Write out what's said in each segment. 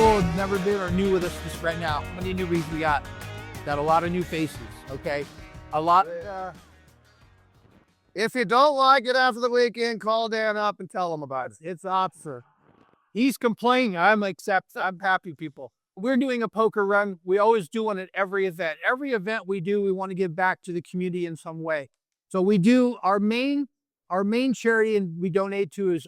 people have never been or new with us just right now. How many newbies we got? Got a lot of new faces, okay? A lot. If you don't like it after the weekend, call Dan up and tell him about it. It's officer. He's complaining. I'm happy people. We're doing a poker run. We always do one at every event. Every event we do, we want to give back to the community in some way. So we do our main charity and we donate to is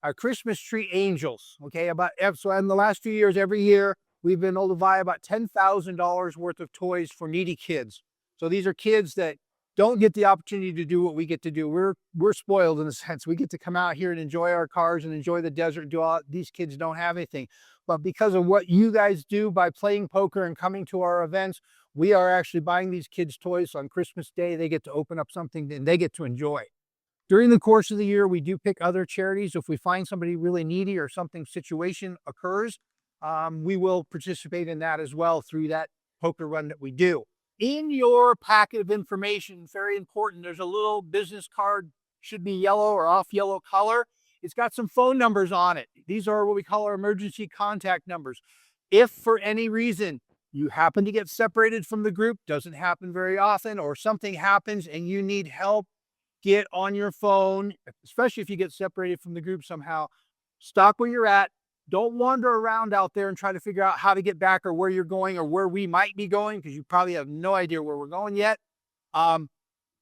our Christmas tree angels. Okay, so in the last few years, every year we've been able to buy about $10,000 worth of toys for needy kids. So these are kids that don't get the opportunity to do what we get to do. We're spoiled in a sense. We get to come out here and enjoy our cars and enjoy the desert. These kids don't have anything. But because of what you guys do by playing poker and coming to our events, we are actually buying these kids toys. So on Christmas Day, they get to open up something and they get to enjoy. During the course of the year, we do pick other charities. If we find somebody really needy or situation occurs, we will participate in that as well through that poker run that we do. In your packet of information, very important, there's a little business card, should be yellow or off yellow color. It's got some phone numbers on it. These are what we call our emergency contact numbers. If for any reason you happen to get separated from the group, doesn't happen very often, or something happens and you need help, get on your phone, especially if you get separated from the group somehow. Stop where you're at. Don't wander around out there and try to figure out how to get back or where you're going or where we might be going, because you probably have no idea where we're going yet.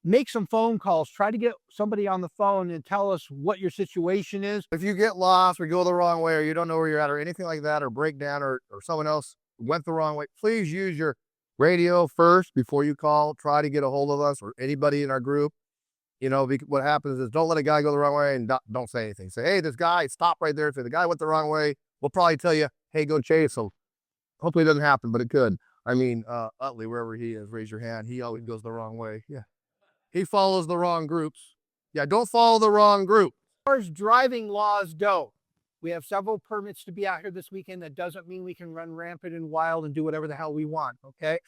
Make some phone calls. Try to get somebody on the phone and tell us what your situation is. If you get lost or go the wrong way or you don't know where you're at or anything like that, or break down or someone else went the wrong way, please use your radio first before you call. Try to get a hold of us or anybody in our group. You know, what happens is don't let a guy go the wrong way and don't say anything. Say, hey, this guy, stop right there. Say, the guy went the wrong way. We'll probably tell you, hey, go chase him. Hopefully it doesn't happen, but it could. I mean, Utley, wherever he is, raise your hand. He always goes the wrong way. Yeah. He follows the wrong groups. Yeah, don't follow the wrong group. As far as driving laws go, we have several permits to be out here this weekend. That doesn't mean we can run rampant and wild and do whatever the hell we want, okay?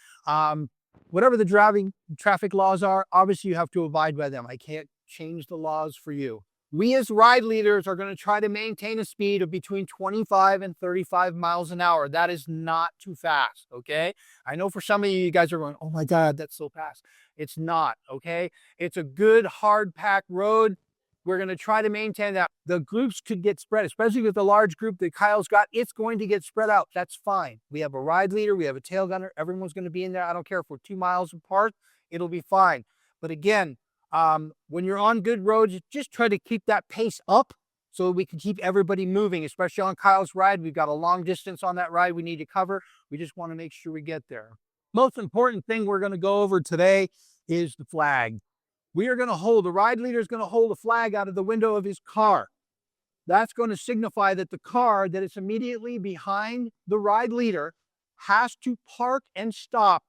Whatever the driving traffic laws are, obviously you have to abide by them. I can't change the laws for you. We as ride leaders are going to try to maintain a speed of between 25 and 35 miles an hour. That is not too fast, okay? I know for some of you guys are going, oh my God, that's so fast. It's not, okay? It's a good hard packed road. We're going to try to maintain that. The groups could get spread, especially with the large group that Kyle's got. It's going to get spread out. That's fine. We have a ride leader. We have a tail gunner. Everyone's going to be in there. I don't care if we're 2 miles apart. It'll be fine. But again, when you're on good roads, just try to keep that pace up so we can keep everybody moving, especially on Kyle's ride. We've got a long distance on that ride we need to cover. We just want to make sure we get there. Most important thing we're going to go over today is the flag. The ride leader is going to hold a flag out of the window of his car. That's going to signify that the car that is immediately behind the ride leader has to park and stop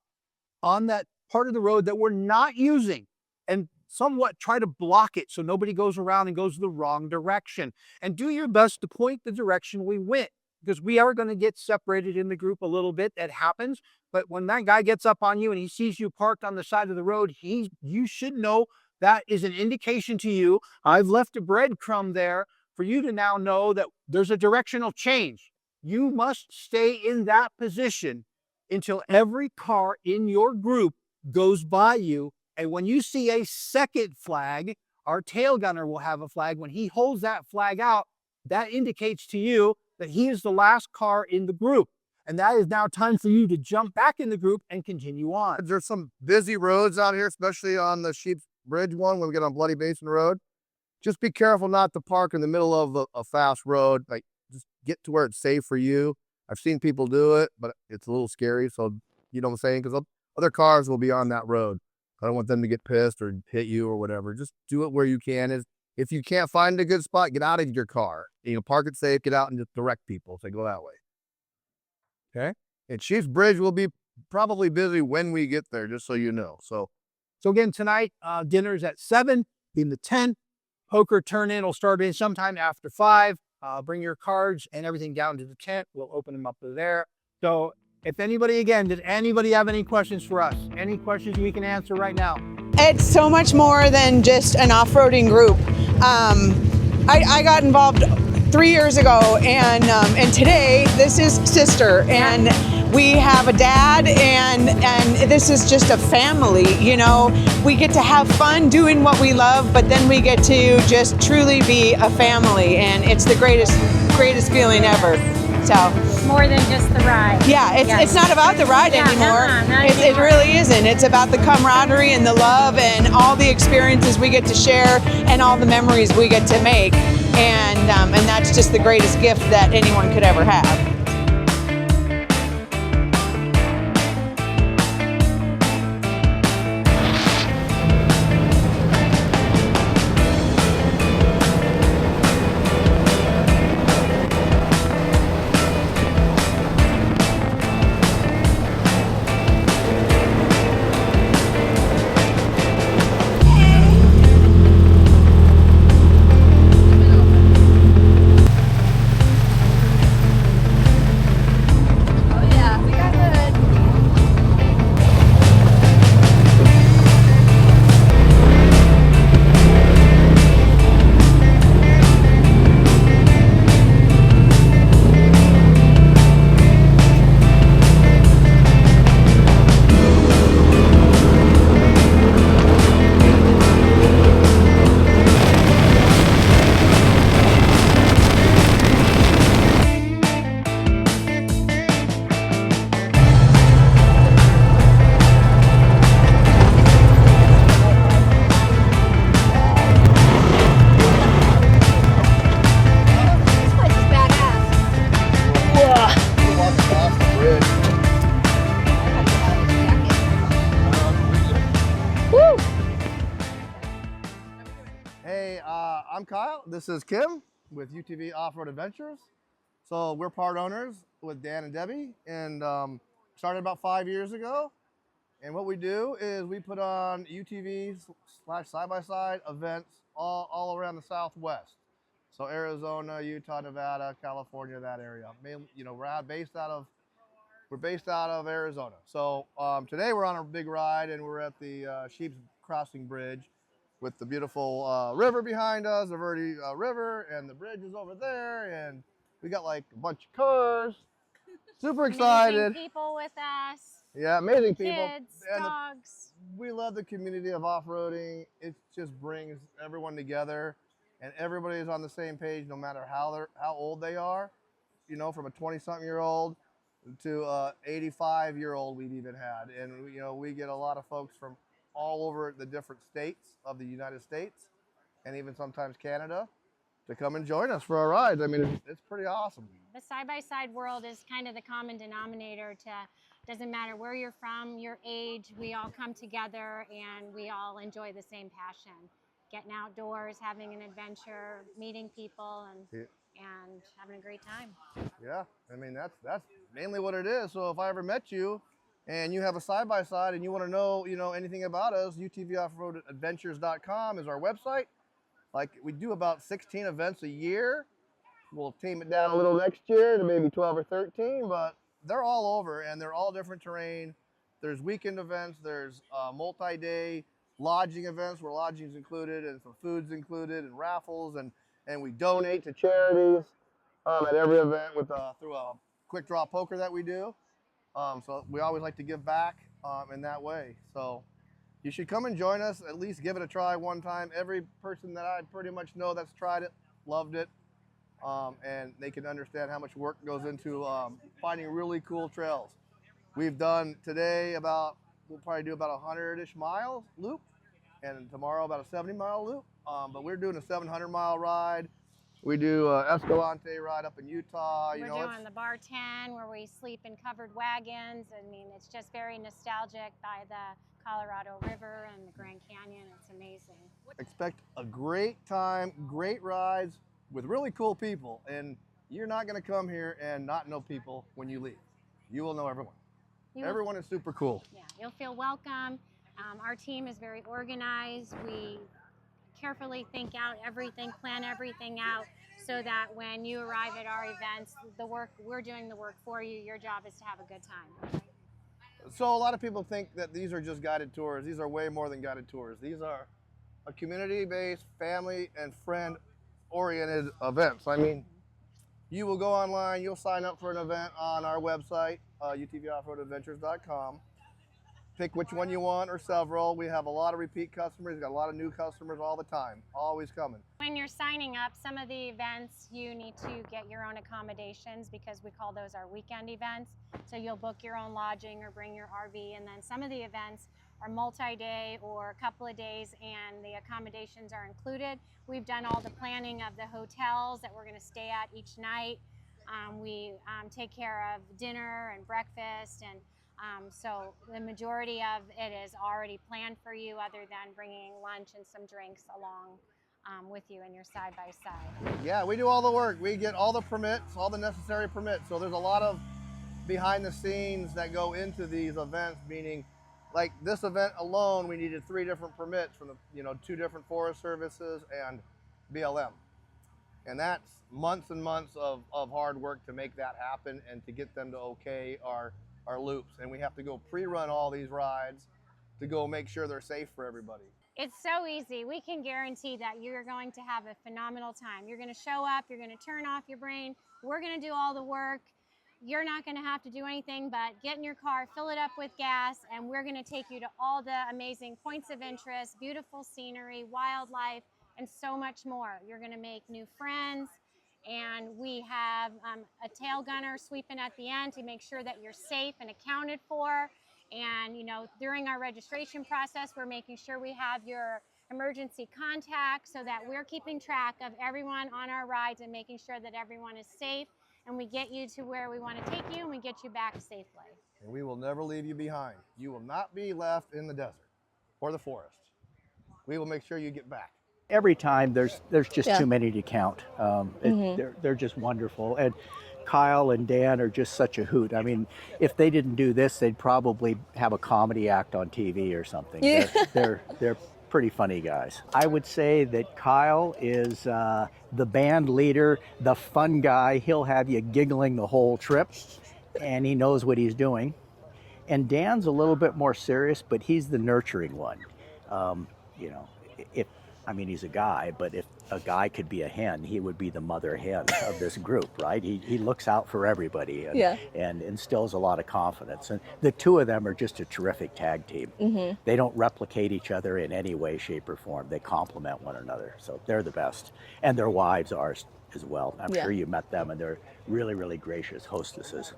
on that part of the road that we're not using and somewhat try to block it so nobody goes around and goes the wrong direction. And do your best to point the direction we went, because we are going to get separated in the group a little bit. That happens. But when that guy gets up on you and he sees you parked on the side of the road, you should know that is an indication to you. I've left a breadcrumb there for you to now know that there's a directional change. You must stay in that position until every car in your group goes by you. And when you see a second flag, our tail gunner will have a flag. When he holds that flag out, that indicates to you that he is the last car in the group. And that is now time for you to jump back in the group and continue on. There's some busy roads out here, especially on the Sheep's Bridge one when we get on Bloody Basin Road. Just be careful not to park in the middle of a fast road. Like, just get to where it's safe for you. I've seen people do it, but it's a little scary. So, you know what I'm saying? Because other cars will be on that road. I don't want them to get pissed or hit you or whatever. Just do it where you can. If you can't find a good spot, get out of your car. You know, park it safe, get out and just direct people. Say, go that way. Okay? And Chief's Bridge will be probably busy when we get there, just so you know. So again, tonight, dinner's at 7 in the tent. Poker turn-in will start in sometime after 5. Bring your cards and everything down to the tent. We'll open them up to there. So if anybody, did anybody have any questions for us? Any questions we can answer right now? It's so much more than just an off-roading group. I got involved 3 years ago, and today this is sister, and we have a dad, and this is just a family. You know, we get to have fun doing what we love, but then we get to just truly be a family, and it's the greatest feeling ever. So more than just the ride. Yeah, it's not about the ride anymore. Not it anymore. really isn't. It's about the camaraderie and the love and all the experiences we get to share and all the memories we get to make. And that's just the greatest gift that anyone could ever have. Hey, I'm Kyle. This is Kim with UTV Offroad Adventures. So we're part owners with Dan and Debbie, and started about 5 years ago. And what we do is we put on UTVs / side-by-side events all around the Southwest. So Arizona, Utah, Nevada, California, that area. Mainly, you know, we're based out of Arizona. So today we're on a big ride, and we're at the Sheep's Crossing Bridge with the beautiful river behind us, the Verde River, and the bridge is over there, and we got like a bunch of cars. Super excited. Amazing people with us. Yeah, amazing people. Kids, And dogs. we love the community of off-roading. It just brings everyone together, and everybody is on the same page, no matter how old they are. You know, from a 20-something-year-old to a 85-year-old we've even had, and you know, we get a lot of folks from all over the different states of the United States, and even sometimes Canada, to come and join us for our rides. I mean, it's pretty awesome. The side-by-side world is kind of the common denominator to, doesn't matter where you're from, your age, we all come together and we all enjoy the same passion. Getting outdoors, having an adventure, meeting people, and having a great time. Yeah, I mean, that's mainly what it is. So if I ever met you and you have a side-by-side and you want to know, anything about us, UTVOffroadAdventures.com is our website. Like, we do about 16 events a year. We'll tame it down a little next year to maybe 12 or 13, but they're all over, and they're all different terrain. There's weekend events, there's multi-day lodging events where lodging is included and some food's included, and raffles, and we donate to charities at every event through a quick draw poker that we do. So we always like to give back in that way. So you should come and join us, at least give it a try one time. Every person that I pretty much know that's tried it, loved it. And they can understand how much work goes into finding really cool trails. We've done today we'll probably do about 100-ish miles loop, and tomorrow about a 70-mile loop. But we're doing a 700-mile ride. We do Escalante ride up in Utah. We're doing the Bar 10 where we sleep in covered wagons. I mean, it's just very nostalgic by the Colorado River and the Grand Canyon. It's amazing. Expect a great time, great rides with really cool people. And you're not going to come here and not know people when you leave. You will know everyone. Everyone is super cool. Yeah, you'll feel welcome. Our team is very organized. We carefully think out everything, plan everything out, so that when you arrive at our events, we're doing the work for you. Your job is to have a good time. So a lot of people think that these are just guided tours. These are way more than guided tours. These are a community-based, family and friend-oriented events. I mean, You will go online, you'll sign up for an event on our website, UTVOffroadAdventures.com. Pick which one you want or several. We have a lot of repeat customers. We've got a lot of new customers all the time, always coming. When you're signing up, some of the events you need to get your own accommodations because we call those our weekend events. So you'll book your own lodging or bring your RV, and then some of the events are multi-day or a couple of days and the accommodations are included. We've done all the planning of the hotels that we're going to stay at each night. We take care of dinner and breakfast, and so the majority of it is already planned for you other than bringing lunch and some drinks along with you and your side by side. Yeah, we do all the work. We get all the permits, all the necessary permits. So there's a lot of behind the scenes that go into these events, meaning like this event alone, we needed 3 different permits from the 2 different Forest Services and BLM. And that's months and months of hard work to make that happen and to get them to okay our loops. And we have to go pre-run all these rides to go make sure they're safe for everybody. It's so easy. We can guarantee that you're going to have a phenomenal time. You're going to show up, you're going to turn off your brain. We're going to do all the work. You're not going to have to do anything but get in your car, fill it up with gas, and we're going to take you to all the amazing points of interest, beautiful scenery, wildlife, and so much more. You're going to make new friends, and we have a tail gunner sweeping at the end to make sure that you're safe and accounted for. And during our registration process, we're making sure we have your emergency contact so that we're keeping track of everyone on our rides and making sure that everyone is safe, and we get you to where we want to take you and we get you back safely. And we will never leave you behind. You will not be left in the desert or the forest. We will make sure you get back. Every time there's just too many to count. They're just wonderful. And Kyle and Dan are just such a hoot. I mean, if they didn't do this, they'd probably have a comedy act on TV or something. Yeah. They're pretty funny guys. I would say that Kyle is the band leader, the fun guy. He'll have you giggling the whole trip, and he knows what he's doing. And Dan's a little bit more serious, but he's the nurturing one. He's a guy, but if a guy could be a hen, he would be the mother hen of this group, right? He looks out for everybody and instills a lot of confidence. And the two of them are just a terrific tag team. Mm-hmm. They don't replicate each other in any way, shape, or form. They complement one another. So they're the best. And their wives are as well. I'm sure you met them, and they're really, really gracious hostesses.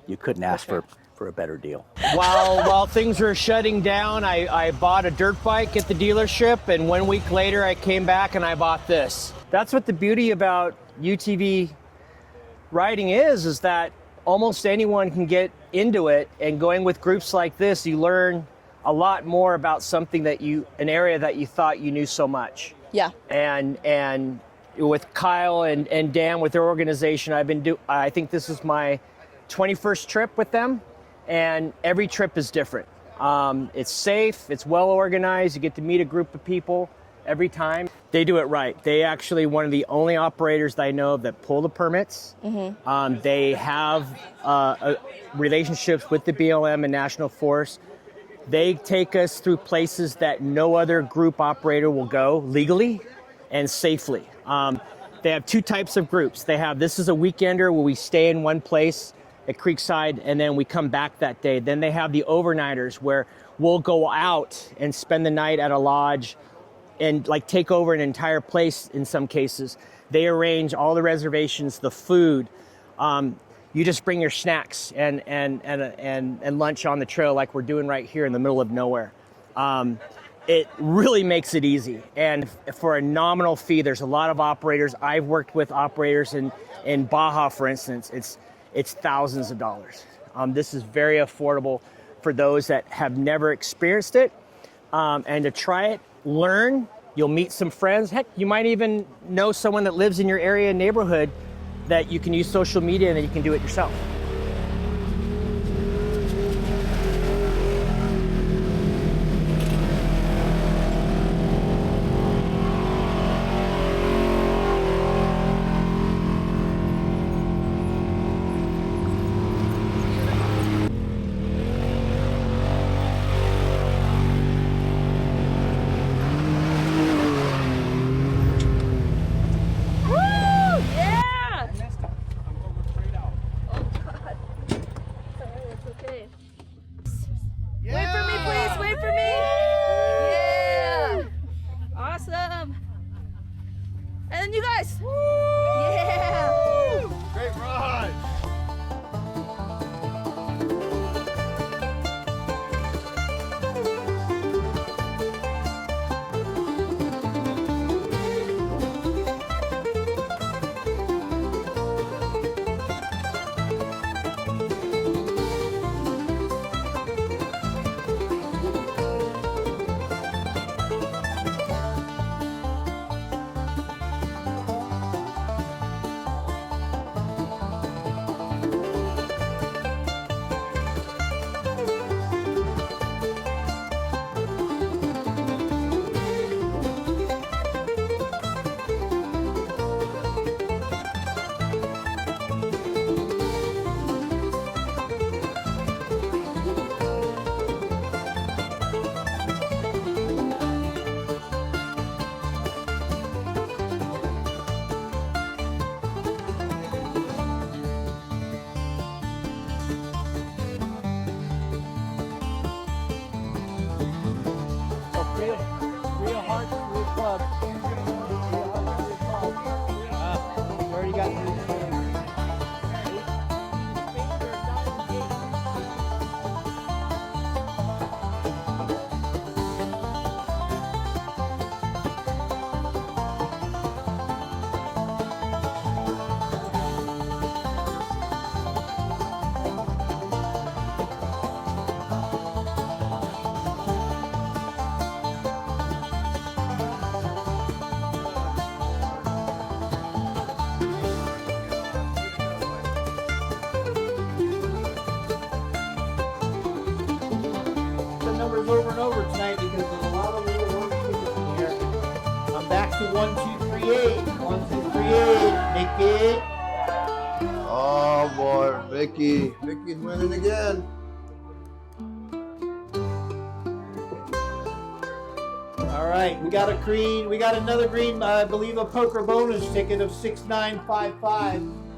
You couldn't ask for a better deal. While things were shutting down, I bought a dirt bike at the dealership, and 1 week later I came back and I bought this. That's what the beauty about UTV riding is that almost anyone can get into it, and going with groups like this, you learn a lot more about something an area that you thought you knew so much. Yeah. And with Kyle and Dan with their organization, I think this is my 21st trip with them. And every trip is different. It's safe, it's well organized, you get to meet a group of people every time. They do it right. They actually one of the only operators that I know of that pull the permits. Mm-hmm. They have relationships with the BLM and National Forest. They take us through places that no other group operator will go legally and safely. They have 2 types of groups. This is a weekender where we stay in one place at Creekside, and then we come back that day. Then they have the overnighters where we'll go out and spend the night at a lodge and take over an entire place in some cases. They arrange all the reservations, the food. You just bring your snacks and lunch on the trail like we're doing right here in the middle of nowhere. It really makes it easy, and for a nominal fee. There's a lot of operators. I've worked with operators in Baja, for instance. It's thousands of dollars. This is very affordable for those that have never experienced it. And to try it, learn, you'll meet some friends. Heck, you might even know someone that lives in your area and neighborhood that you can use social media and then you can do it yourself. And then you guys. Yeah. Great ride. Real hearts, real clubs. You already got numbers over and over tonight because there's a lot of little work tickets in here. I'm back to 1238. 1238. Mickey. Oh boy, Vicky's winning again. All right, we got a green. We got another green. I believe a poker bonus ticket of 6955.